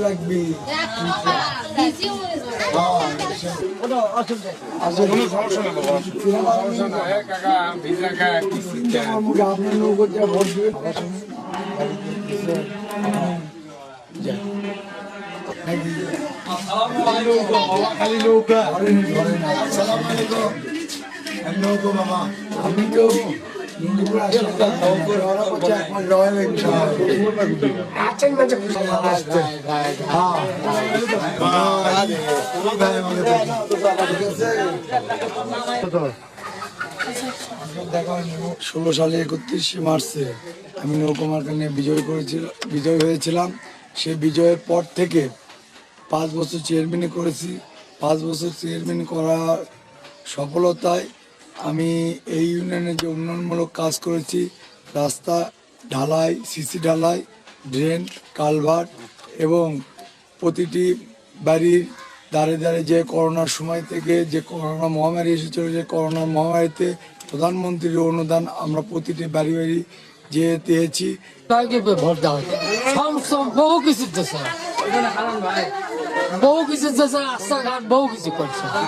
লাগবে আপনার নৌকোটা ভোট দেবেন খালি নৌকা নৌকো মামা আমি তো ষোলো সালে 31শে মার্চে আমি নৌকোমার্কা নিয়ে বিজয় হয়েছিলাম। সে বিজয়ের পর থেকে 5 বছর চেয়ারম্যানই করেছি। 5 বছর চেয়ারম্যান করার সফলতায় আমি এই ইউনিয়নে যে উন্নয়নমূলক কাজ করেছি, রাস্তা ঢালাই, সিসি ঢালাই, ড্রেন, কালভার্ট এবং প্রতিটি বাড়ির দাঁড়ে দাঁড়ে যে করোনার সময় থেকে যে করোনা মহামারী এসেছিল, যে করোনা মহামারীতে প্রধানমন্ত্রীর অনুদান আমরা প্রতিটি বাড়ি বাড়ি যে দিয়েছি।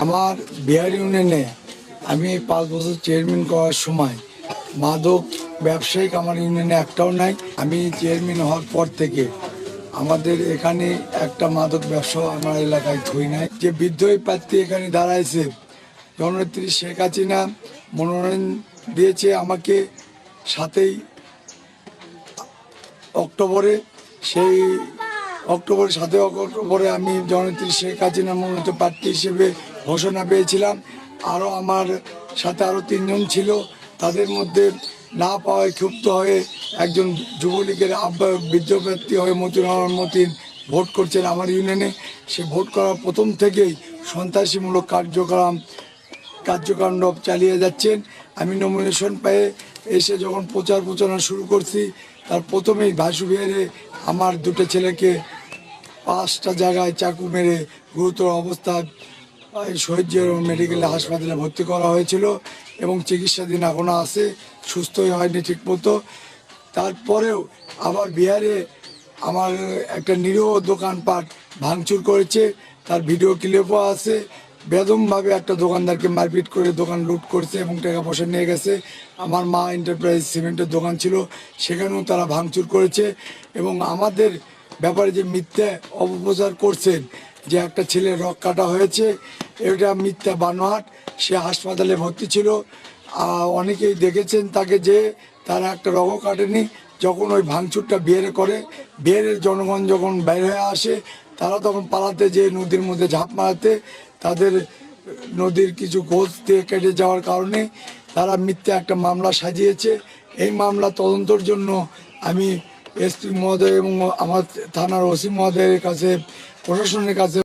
আমার বিহার ইউনিয়নে আমি 5 বছর চেয়ারম্যান করার সময় মাদক ব্যবসায়িক আমার ইউনিয়নে একটাও নাই। আমি চেয়ারম্যান হওয়ার পর থেকে আমাদের এখানে একটা মাদক ব্যবসা আমার এলাকায় থই নাই। যে বিদ্রোহী প্রার্থী এখানে দাঁড়াইছে জননেত্রী শেখ হাসিনা মনোনয়ন দিয়েছে আমাকে 7ই অক্টোবরে। সেই 7ই অক্টোবরে আমি জননেত্রী শেখ হাসিনা মনোনীত প্রার্থী হিসেবে ঘোষণা পেয়েছিলাম। আরও আমার সাথে আরও 3 জন ছিল। তাদের মধ্যে না পাওয়ায় ক্ষুব্ধ হয়ে একজন যুবলীগের আহ্বায়ক বিদ্রোহ প্রার্থী হয়ে মতিন ভোট করছেন আমার ইউনিয়নে। সে ভোট করার প্রথম থেকেই সন্ত্রাসীমূলক কার্যকাণ্ড চালিয়ে যাচ্ছেন। আমি নমিনেশন পেয়ে এসে যখন প্রচারণা শুরু করছি, তার প্রথমেই ভাসু বিহারে আমার 2টো ছেলেকে 5টা জায়গায় চাকু মেরে গুরুতর অবস্থায় শহীদ জিয়া মেডিকেল হাসপাতালে ভর্তি করা হয়েছিল এবং চিকিৎসাধীন এখনও আছে, সুস্থই হয়নি ঠিকমতো। তারপরেও আবার বিহারে আমার একটা নিরীহ দোকানপাট ভাঙচুর করেছে, তার ভিডিও ক্লিপও আছে। বেদমভাবে একটা দোকানদারকে মারপিট করে দোকান লুট করছে এবং টাকা পয়সা নিয়ে গেছে। আমার মা এন্টারপ্রাইজ সিমেন্টের দোকান ছিল, সেখানেও তারা ভাঙচুর করেছে এবং আমাদের ব্যাপারে যে মিথ্যা অপপ্রচার করছেন যে একটা ছেলে রক কাটা হয়েছে, এটা মিথ্যা বানোয়াট। সে হাসপাতালে ভর্তি ছিল। অনেকেই দেখেছেন তাকে, যে তারা একটা রগও কাটেনি। যখন ওই ভাঙচুরটা বিহারে করে, বিহারের জনগণ যখন বের হয়ে আসে, তারা তখন পালাতে যে নদীর মধ্যে ঝাঁপ মারাতে, তাদের নদীর কিছু গোছ দিয়ে কেটে যাওয়ার কারণে তারা মিথ্যা একটা মামলা সাজিয়েছে। এই মামলা তদন্তর জন্য আমি এসপি মহোদয় এবং আমার থানার ওসি মহোদয়ের কাছে, প্রশাসনের কাছে